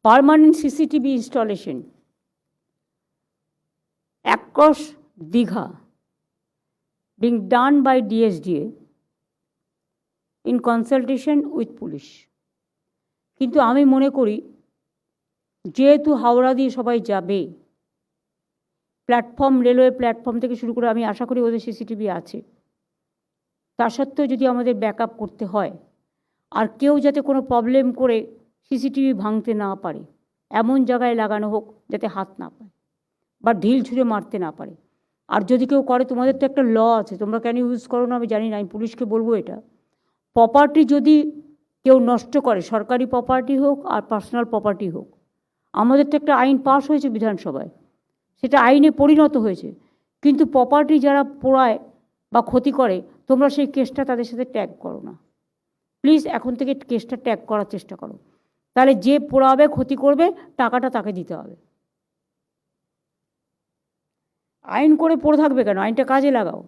permanent CCTV installation across Digha being done by DSDA in consultation with police. কিন্তু আমি মনে করি যেহেতু হাওড়া দিয়ে সবাই যাবে, প্ল্যাটফর্ম রেলওয়ে প্ল্যাটফর্ম থেকে শুরু করে আমি আশা করি ওদের সিসিটিভি আছে, তা সত্ত্বেও যদি আমাদের ব্যাকআপ করতে হয় আর কেউ যাতে কোনো প্রবলেম করে সিসিটিভি ভাঙতে না পারে এমন জায়গায় লাগানো হোক যাতে হাত না পায় বা ঢিল ছুঁড়ে মারতে না পারে। আর যদি কেউ করে, তোমাদের তো একটা ল আছে, তোমরা কেন ইউজ করো না আমি জানি না, আমি পুলিশকে বলবো এটা। প্রপার্টি যদি কেউ নষ্ট করে, সরকারি প্রপার্টি হোক আর পার্সোনাল প্রপার্টি হোক, আমাদের তো একটা আইন পাস হয়েছে বিধানসভায়, সেটা আইনে পরিণত হয়েছে, কিন্তু প্রপার্টি যারা পোড়ায় বা ক্ষতি করে তোমরা সেই কেসটা তাদের সাথে ট্যাগ করো না। প্লিজ এখন থেকে কেসটা ট্যাগ করার চেষ্টা করো, তাহলে যে পোড়াবে ক্ষতি করবে টাকাটা তাকে দিতে হবে। আইন করে পড়ে থাকবে কেন? আইনটা কাজে লাগাও।